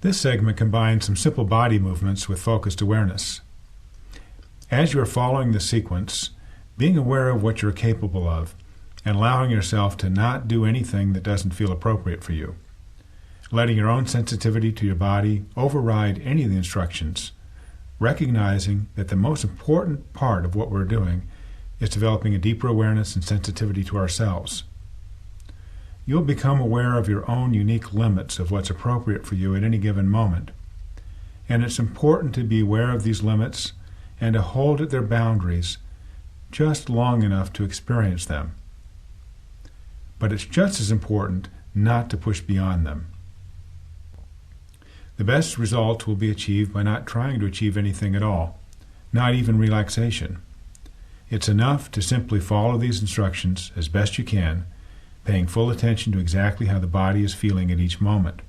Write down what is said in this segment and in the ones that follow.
This segment combines some simple body movements with focused awareness. As you are following the sequence, being aware of what you're capable of and allowing yourself to not do anything that doesn't feel appropriate for you. Letting your own sensitivity to your body override any of the instructions, recognizing that the most important part of what we're doing is developing a deeper awareness and sensitivity to ourselves. You'll become aware of your own unique limits of what's appropriate for you at any given moment. And it's important to be aware of these limits and to hold at their boundaries just long enough to experience them. But it's just as important not to push beyond them. The best results will be achieved by not trying to achieve anything at all, not even relaxation. It's enough to simply follow these instructions as best you can, paying full attention to exactly how the body is feeling at each moment.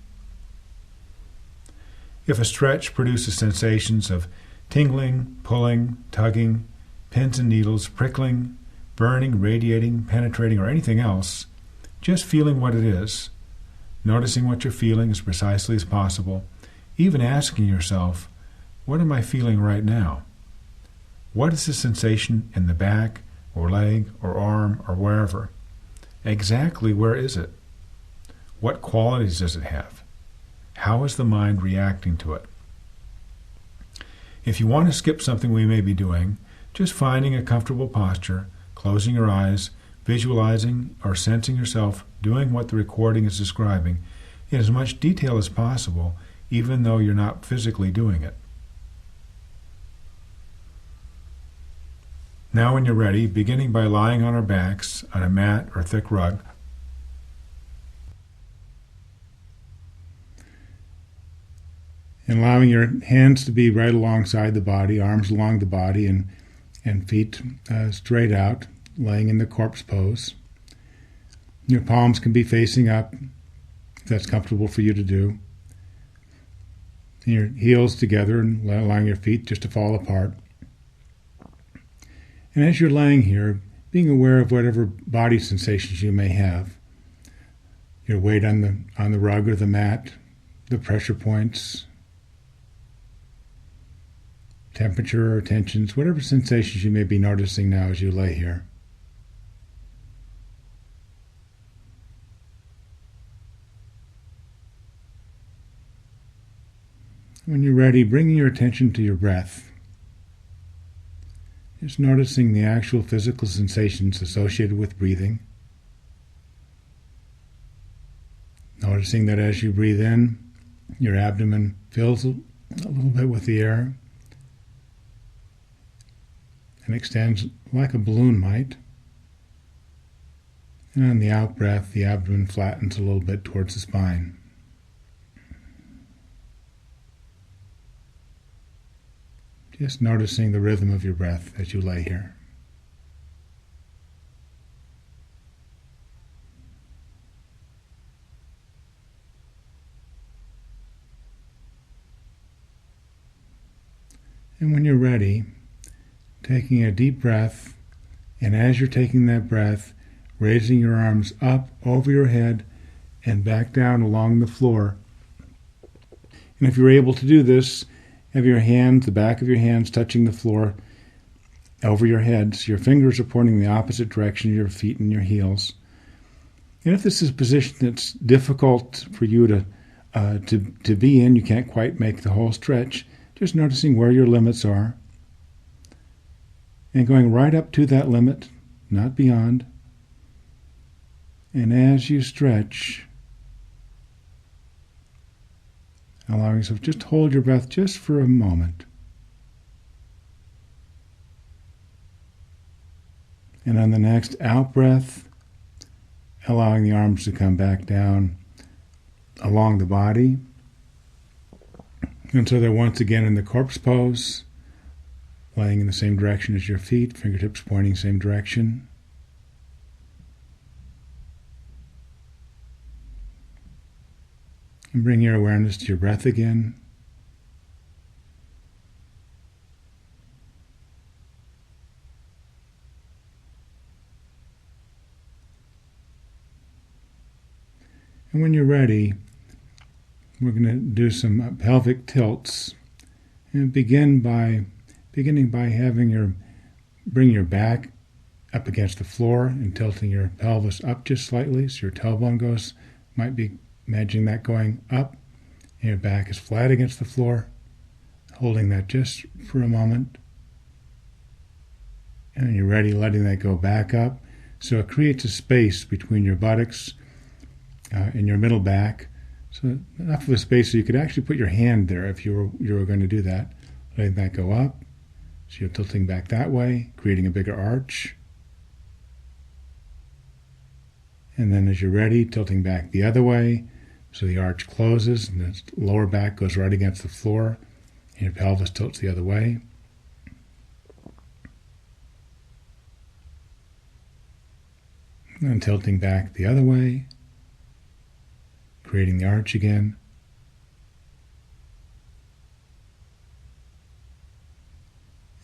If a stretch produces sensations of tingling, pulling, tugging, pins and needles, prickling, burning, radiating, penetrating, or anything else, just feeling what it is, noticing what you're feeling as precisely as possible, even asking yourself, what am I feeling right now? What is the sensation in the back, or leg, or arm, or wherever? Exactly where is it? What qualities does it have? How is the mind reacting to it? If you want to skip something we may be doing, just finding a comfortable posture, closing your eyes, visualizing or sensing yourself doing what the recording is describing in as much detail as possible, even though you're not physically doing it. Now when you're ready, beginning by lying on our backs on a mat or thick rug, and allowing your hands to be right alongside the body, arms along the body, and feet straight out, laying in the corpse pose. Your palms can be facing up, if that's comfortable for you to do. And your heels together and allowing your feet just to fall apart. And as you're laying here, being aware of whatever body sensations you may have. Your weight on the rug or the mat, the pressure points, temperature or tensions, whatever sensations you may be noticing now as you lay here. When you're ready, bringing your attention to your breath. Just noticing the actual physical sensations associated with breathing. Noticing that as you breathe in, your abdomen fills a little bit with the air and extends like a balloon might. And on the out-breath, the abdomen flattens a little bit towards the spine. Just noticing the rhythm of your breath as you lay here. And when you're ready, taking a deep breath, and as you're taking that breath, raising your arms up over your head and back down along the floor. And if you're able to do this, have your hands, the back of your hands touching the floor over your head, so your fingers are pointing in the opposite direction of your feet and your heels. And if this is a position that's difficult for you to be in, you can't quite make the whole stretch, just noticing where your limits are and going right up to that limit, not beyond. And as you stretch, allowing yourself just to hold your breath just for a moment. And on the next out breath, allowing the arms to come back down along the body. And so they're once again in the corpse pose, laying in the same direction as your feet, fingertips pointing same direction. And bring your awareness to your breath again. And when you're ready, we're going to do some pelvic tilts, and beginning by bring your back up against the floor and tilting your pelvis up just slightly, so your tailbone might be imagining that going up, and your back is flat against the floor, holding that just for a moment. And when you're ready, letting that go back up. So it creates a space between your buttocks and your middle back. So enough of a space so you could actually put your hand there if you were going to do that. Letting that go up. So you're tilting back that way, creating a bigger arch. And then as you're ready, tilting back the other way. So the arch closes and the lower back goes right against the floor. And your pelvis tilts the other way. And tilting back the other way, creating the arch again.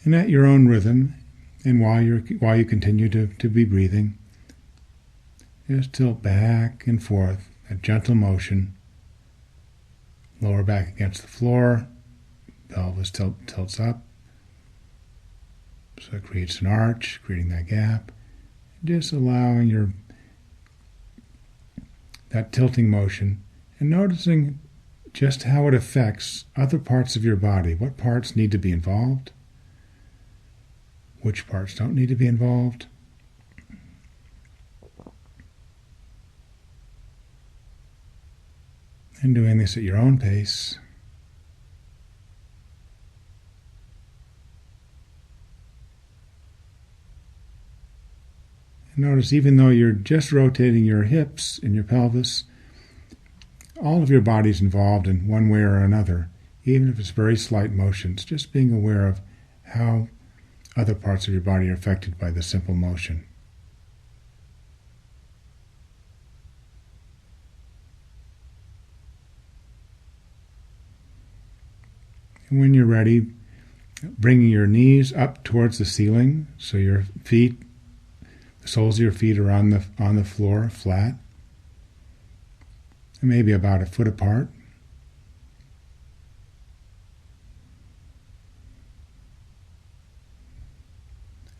And at your own rhythm, and while you continue to be breathing, just tilt back and forth, a gentle motion. Lower back against the floor, pelvis tilts up. So it creates an arch, creating that gap. Just allowing that tilting motion and noticing just how it affects other parts of your body. What parts need to be involved? Which parts don't need to be involved? And doing this at your own pace. Notice even though you're just rotating your hips and your pelvis, all of your body's involved in one way or another, even if it's very slight motions, just being aware of how other parts of your body are affected by the simple motion. And when you're ready, bringing your knees up towards the ceiling, so your feet, the soles of your feet are on the floor, flat, and maybe about a foot apart.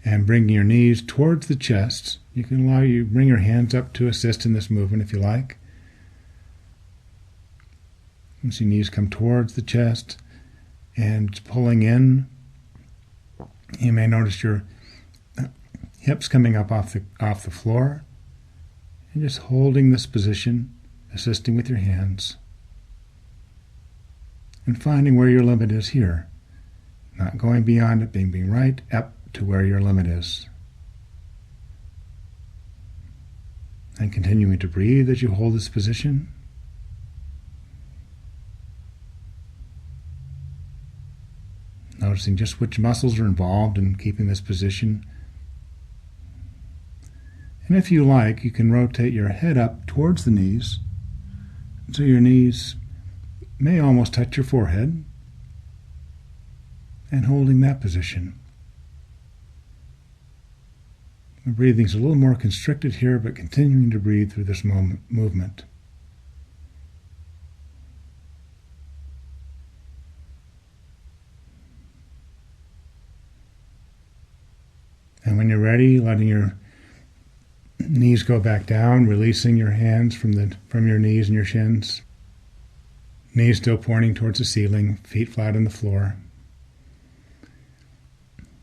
And bringing your knees towards the chest. You can bring your hands up to assist in this movement if you like. Once your knees come towards the chest and pulling in, you may notice your hips coming up off the floor, and just holding this position, assisting with your hands, and finding where your limit is here, not going beyond it, being right up to where your limit is, and continuing to breathe as you hold this position. Noticing just which muscles are involved in keeping this position. And if you like, you can rotate your head up towards the knees, so your knees may almost touch your forehead, and holding that position. The breathing's a little more constricted here, but continuing to breathe through this movement. And when you're ready, letting your knees go back down, releasing your hands from your knees and your shins. Knees still pointing towards the ceiling, feet flat on the floor.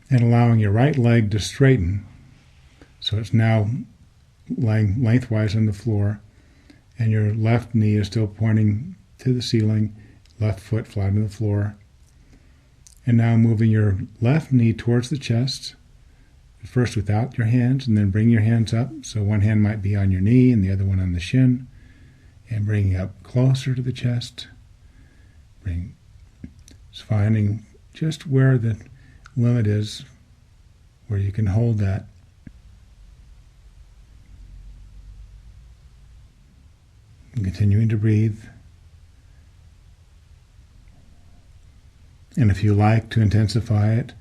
And allowing your right leg to straighten. So it's now lying lengthwise on the floor, and your left knee is still pointing to the ceiling, left foot flat on the floor. And now moving your left knee towards the chest, first without your hands, and then bring your hands up. So one hand might be on your knee and the other one on the shin, and bringing up closer to the chest. Finding just where the limit is, where you can hold that. And continuing to breathe. And if you like to intensify it,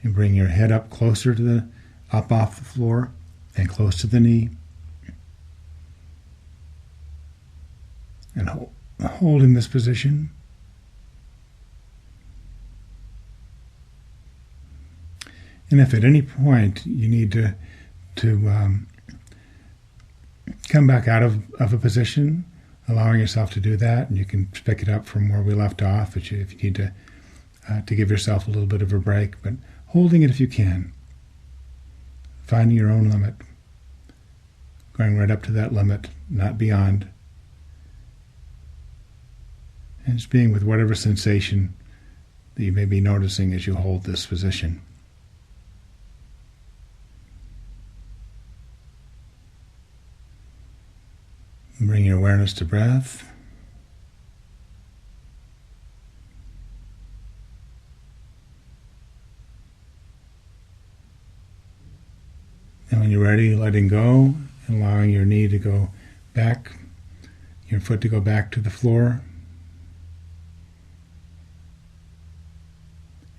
and bring your head up closer to up off the floor and close to the knee. And hold in this position. And if at any point you need to come back out of a position, allowing yourself to do that, and you can pick it up from where we left off if you need to give yourself a little bit of a break, but holding it if you can, finding your own limit, going right up to that limit, not beyond, and just being with whatever sensation that you may be noticing as you hold this position. Bring your awareness to breath. And when you're ready, letting go and allowing your knee to go back, your foot to go back to the floor,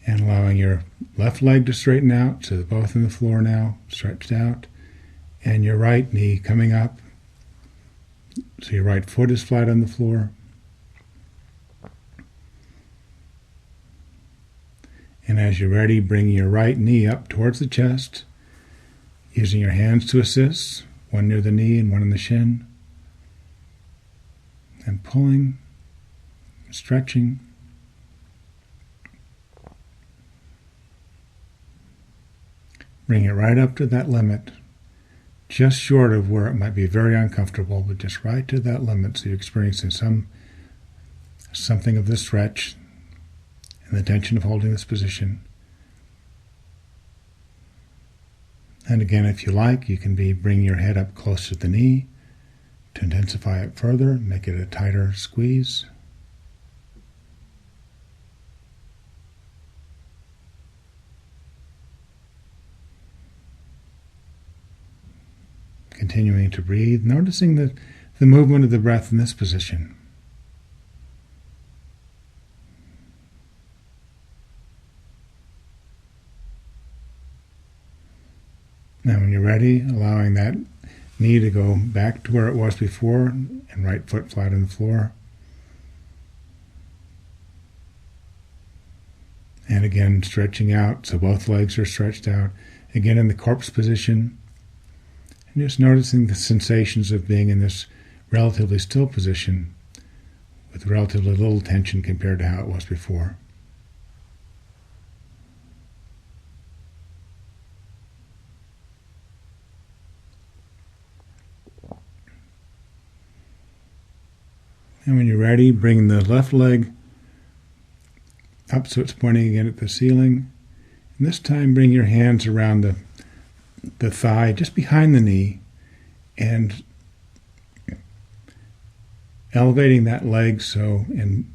and allowing your left leg to straighten out, so they're both on the floor now, stretched out, and your right knee coming up, so your right foot is flat on the floor. And as you're ready, bring your right knee up towards the chest, using your hands to assist, one near the knee and one in the shin, and pulling, stretching. Bring it right up to that limit, just short of where it might be very uncomfortable, but just right to that limit, so you're experiencing something of the stretch and the tension of holding this position. And again, if you like, you can bring your head up close to the knee to intensify it further, make it a tighter squeeze. Continuing to breathe, noticing the movement of the breath in this position. Now when you're ready, allowing that knee to go back to where it was before, and right foot flat on the floor. And again, stretching out, so both legs are stretched out. Again in the corpse position. And just noticing the sensations of being in this relatively still position with relatively little tension compared to how it was before. And when you're ready, bring the left leg up so it's pointing again at the ceiling. And this time bring your hands around the thigh, just behind the knee, and elevating that leg and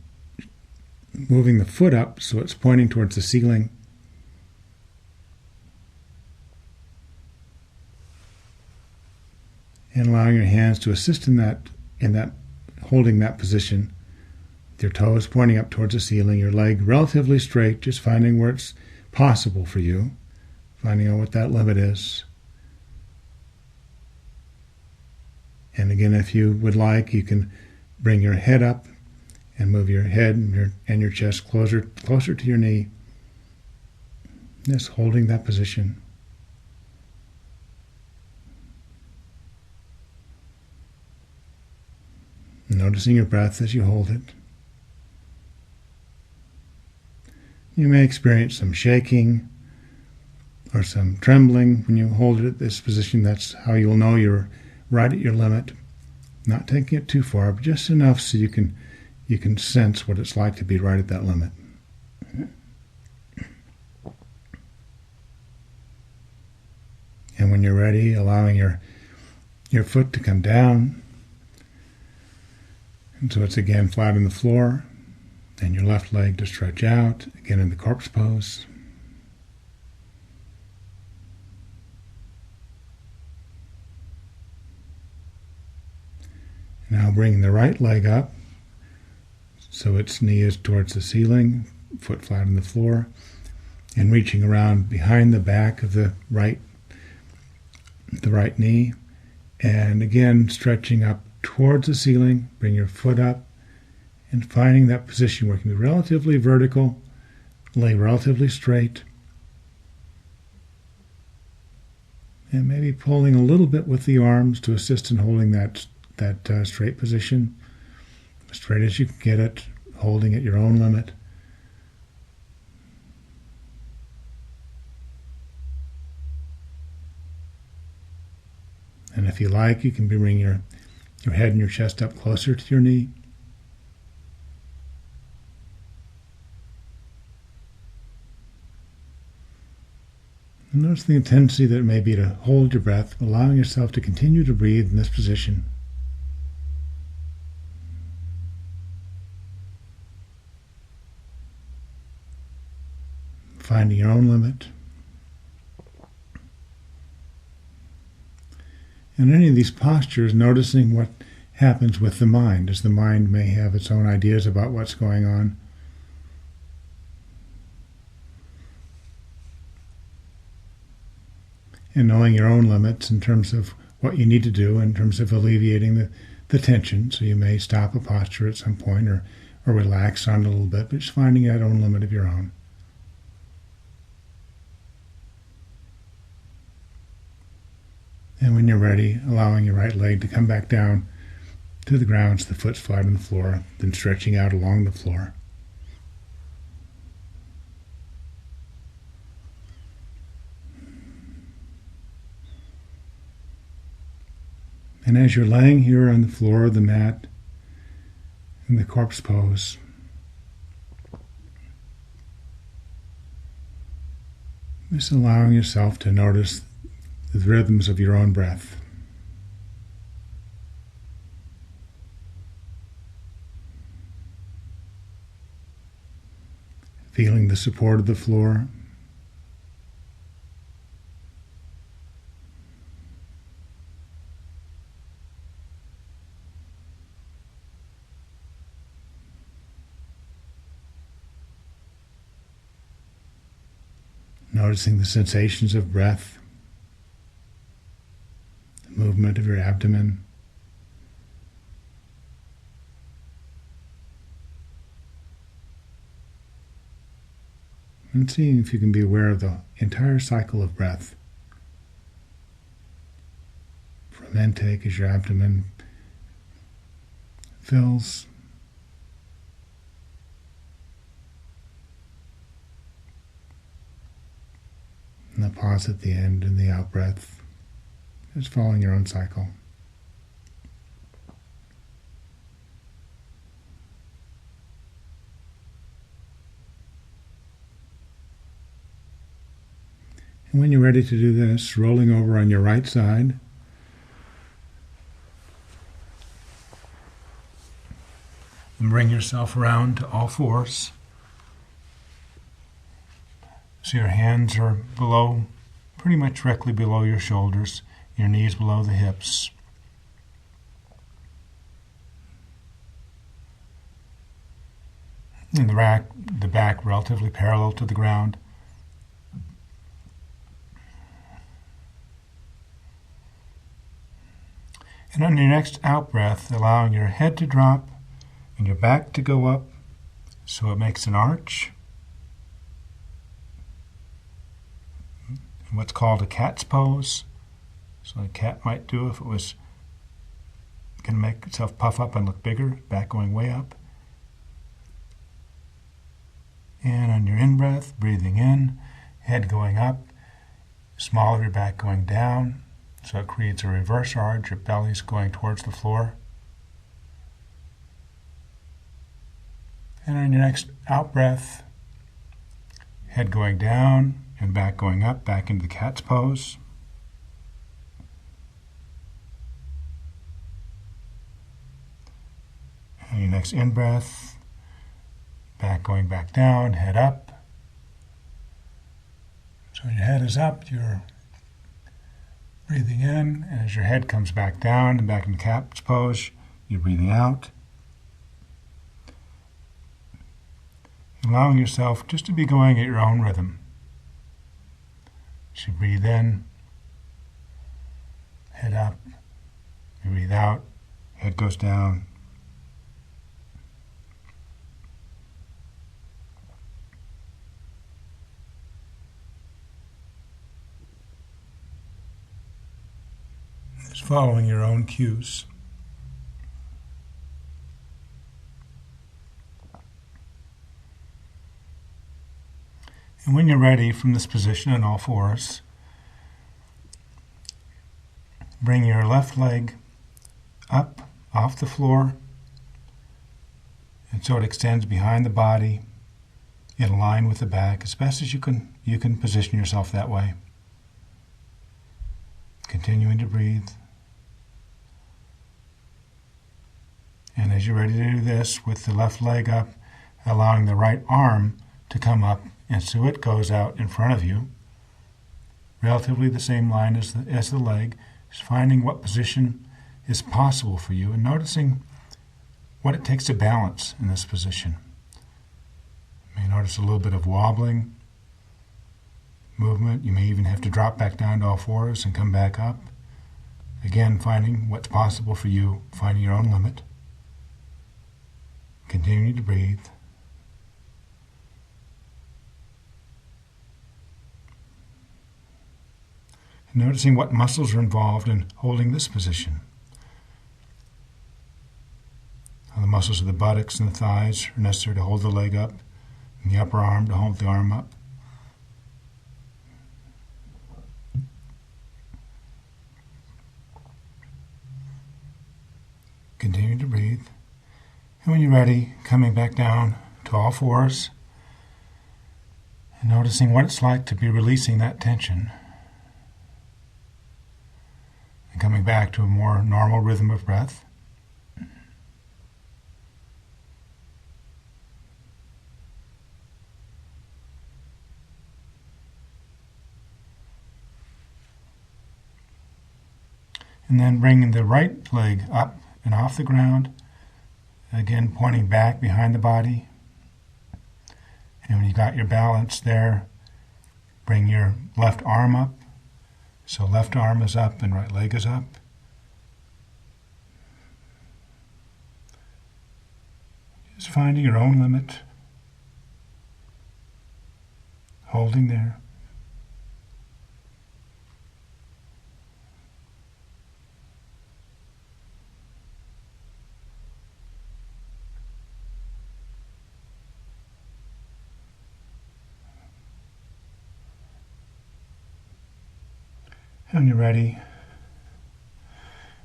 moving the foot up so it's pointing towards the ceiling. And allowing your hands to assist in that holding that position. With your toes pointing up towards the ceiling, your leg relatively straight, just finding where it's possible for you, finding out what that limit is. And again, if you would like, you can bring your head up and move your head and your chest closer to your knee. Just holding that position. Noticing your breath as you hold it. You may experience some shaking or some trembling when you hold it at this position. That's how you'll know you're right at your limit. Not taking it too far, but just enough so you can sense what it's like to be right at that limit. And when you're ready, allowing your foot to come down. And so it's again flat on the floor, and your left leg to stretch out, again in the corpse pose. Now bringing the right leg up, so its knee is towards the ceiling, foot flat on the floor, and reaching around behind the back of the right knee, and again stretching up towards the ceiling. Bring your foot up and finding that position where you can be relatively vertical, lay relatively straight, and maybe pulling a little bit with the arms to assist in holding that straight position, as straight as you can get it, holding at your own limit. And if you like, you can bring your head and your chest up closer to your knee. And notice the intensity that it may be to hold your breath, allowing yourself to continue to breathe in this position. Finding your own limit. In any of these postures, noticing what happens with the mind, as the mind may have its own ideas about what's going on. And knowing your own limits in terms of what you need to do in terms of alleviating the tension. So you may stop a posture at some point or relax on it a little bit, but just finding that own limit of your own. And when you're ready, allowing your right leg to come back down to the ground so the foot's flat on the floor, then stretching out along the floor. And as you're laying here on the floor of the mat in the corpse pose, just allowing yourself to notice the rhythms of your own breath. Feeling the support of the floor. Noticing the sensations of breath, the movement of your abdomen. And seeing if you can be aware of the entire cycle of breath. From intake as your abdomen fills, and the pause at the end and the out-breath, just following your own cycle. And when you're ready to do this, rolling over on your right side, and bring yourself around to all fours. So your hands are below, pretty much directly below your shoulders, your knees below the hips. And the back relatively parallel to the ground. And on your next out-breath, allowing your head to drop and your back to go up so it makes an arch. What's called a cat's pose. So a cat might do if it was going to make itself puff up and look bigger, back going way up. And on your in-breath, breathing in, head going up, small of your back going down, so it creates a reverse arch, your belly's going towards the floor. And on your next out-breath, head going down and back going up, back into the cat's pose. And your next in-breath, back going back down, head up. So when your head is up, you're breathing in, and as your head comes back down and back into cat's pose, you're breathing out. Allowing yourself just to be going at your own rhythm. So you breathe in, head up, you breathe out, head goes down. Just following your own cues. And when you're ready from this position on all fours, bring your left leg up off the floor, and so it extends behind the body in line with the back as best as you can position yourself that way. Continuing to breathe. And as you're ready to do this, with the left leg up, allowing the right arm to come up, and so it goes out in front of you, relatively the same line as the leg, just finding what position is possible for you and noticing what it takes to balance in this position. You may notice a little bit of wobbling movement. You may even have to drop back down to all fours and come back up. Again, finding what's possible for you, finding your own limit. Continuing to breathe. And noticing what muscles are involved in holding this position. The muscles of the buttocks and the thighs are necessary to hold the leg up, and the upper arm to hold the arm up. Continue to breathe. And when you're ready, coming back down to all fours and noticing what it's like to be releasing that tension. And coming back to a more normal rhythm of breath. And then bringing the right leg up and off the ground, again pointing back behind the body. And when you got your balance there, bring your left arm up. So left arm is up and right leg is up. Just finding your own limit, holding there. And when you're ready,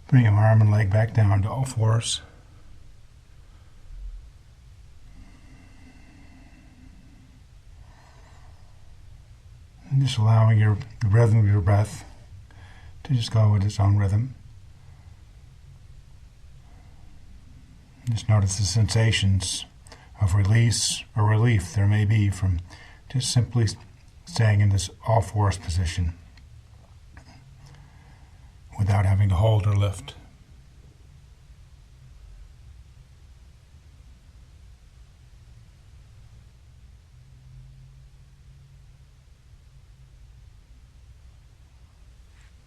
bring your arm and leg back down to all fours. And just allowing the rhythm of your breath to just go with its own rhythm. Just notice the sensations of release or relief there may be from just simply staying in this all fours position, without having to hold or lift.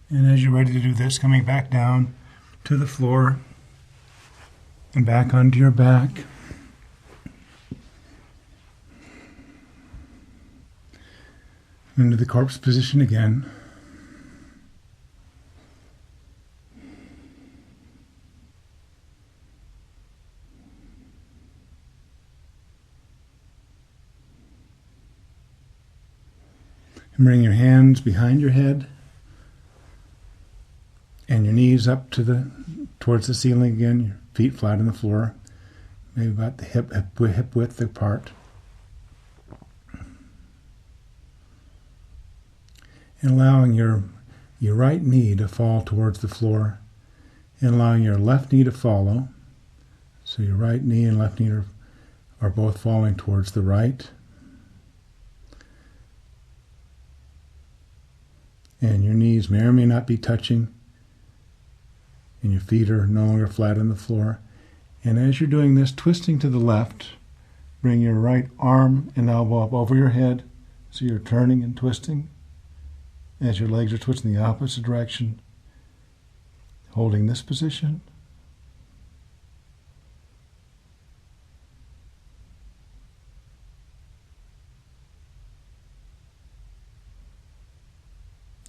And as you're ready to do this, coming back down to the floor and back onto your back. Into the corpse position again. And bring your hands behind your head and your knees up towards the ceiling again, your feet flat on the floor, maybe about the hip width apart. And allowing your right knee to fall towards the floor, and allowing your left knee to follow. So your right knee and left knee are both falling towards the right. And your knees may or may not be touching, and your feet are no longer flat on the floor. And as you're doing this, twisting to the left, bring your right arm and elbow up over your head, so you're turning and twisting as your legs are twisting the opposite direction, holding this position.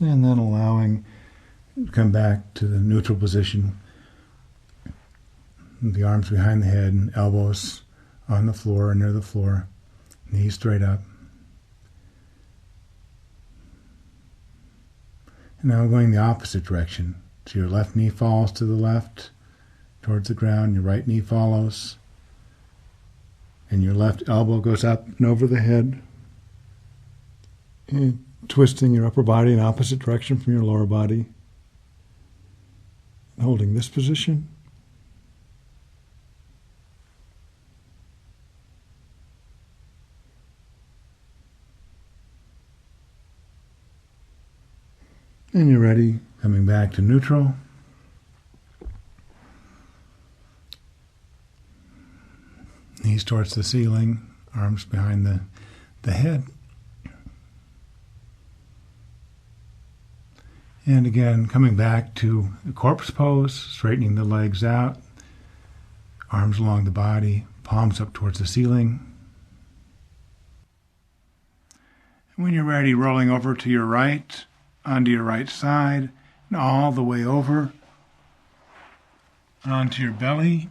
And then allowing come back to the neutral position. The arms behind the head and elbows on the floor or near the floor. Knees straight up. And now going the opposite direction. So your left knee falls to the left towards the ground. Your right knee follows. And your left elbow goes up and over the head. And twisting your upper body in opposite direction from your lower body. And holding this position. And you're ready, coming back to neutral. Knees towards the ceiling, arms behind the head. And again, coming back to the corpse pose, straightening the legs out, arms along the body, palms up towards the ceiling. And when you're ready, rolling over to your right, onto your right side, and all the way over onto your belly.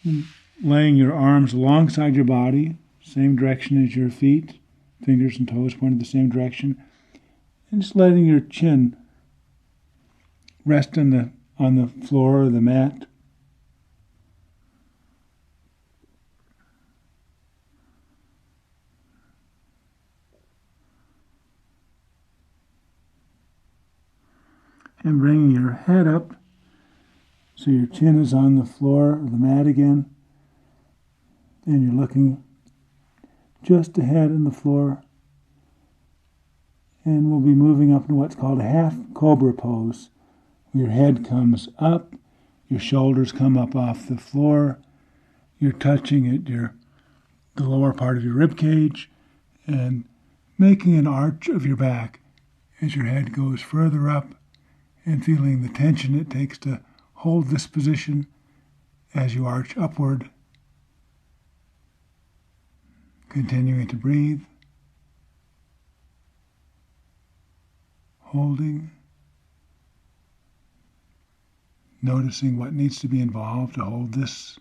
And laying your arms alongside your body, same direction as your feet, fingers and toes pointed the same direction, and just letting your chin rest on the floor or the mat. And bringing your head up so your chin is on the floor or the mat again. And you're looking just ahead on the floor. And we'll be moving up to what's called a half cobra pose. Your head comes up, your shoulders come up off the floor. You're touching at the lower part of your rib cage and making an arch of your back as your head goes further up. And feeling the tension it takes to hold this position as you arch upward. Continuing to breathe. Holding. Noticing what needs to be involved to hold this.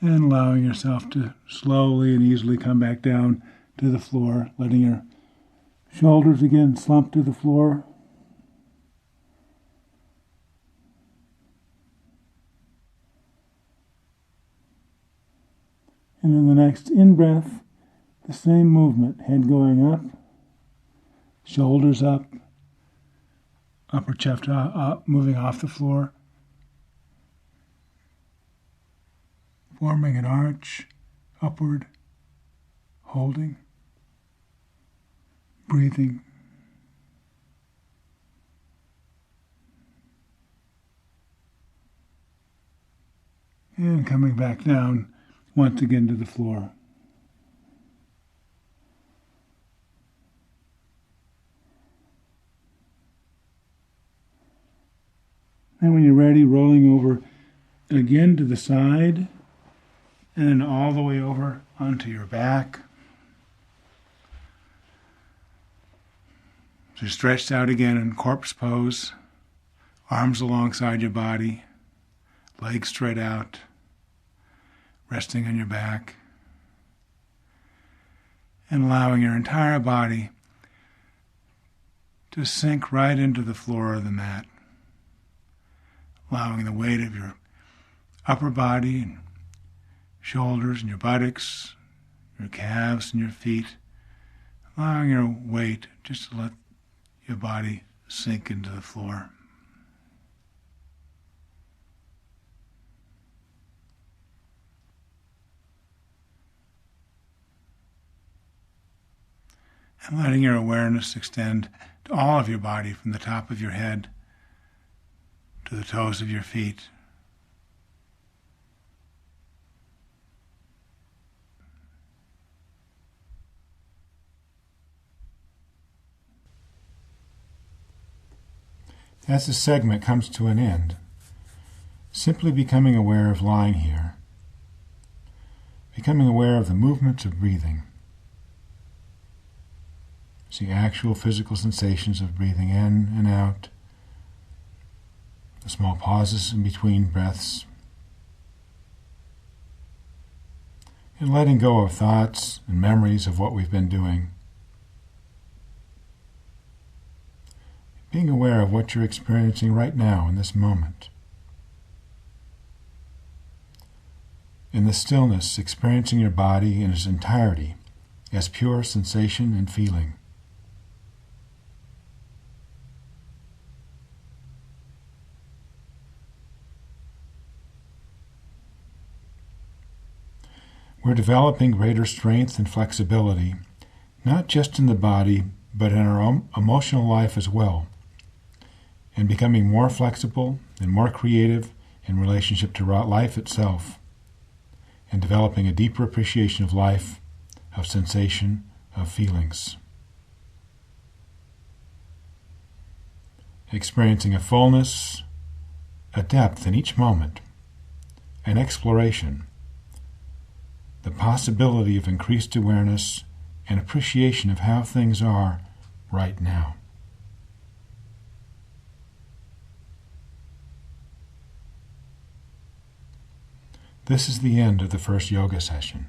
And allowing yourself to slowly and easily come back down to the floor, letting your shoulders again slump to the floor. And in the next in-breath, the same movement, head going up, shoulders up, upper chest up, moving off the floor. Forming an arch, upward, holding, breathing. And coming back down once again to the floor. And when you're ready, rolling over again to the side. And then all the way over onto your back. So stretched out again in corpse pose. Arms alongside your body. Legs straight out. Resting on your back. And allowing your entire body to sink right into the floor of the mat. Allowing the weight of your upper body and shoulders and your buttocks, your calves and your feet, allowing your weight just to let your body sink into the floor. And letting your awareness extend to all of your body from the top of your head to the toes of your feet. As the segment comes to an end, simply becoming aware of lying here, becoming aware of the movements of breathing. See actual physical sensations of breathing in and out, the small pauses in between breaths, and letting go of thoughts and memories of what we've been doing. Being aware of what you're experiencing right now in this moment. In the stillness, experiencing your body in its entirety as pure sensation and feeling. We're developing greater strength and flexibility, not just in the body, but in our own emotional life as well, and becoming more flexible and more creative in relationship to life itself, and developing a deeper appreciation of life, of sensation, of feelings. Experiencing a fullness, a depth in each moment, an exploration, the possibility of increased awareness and appreciation of how things are right now. This is the end of the first yoga session.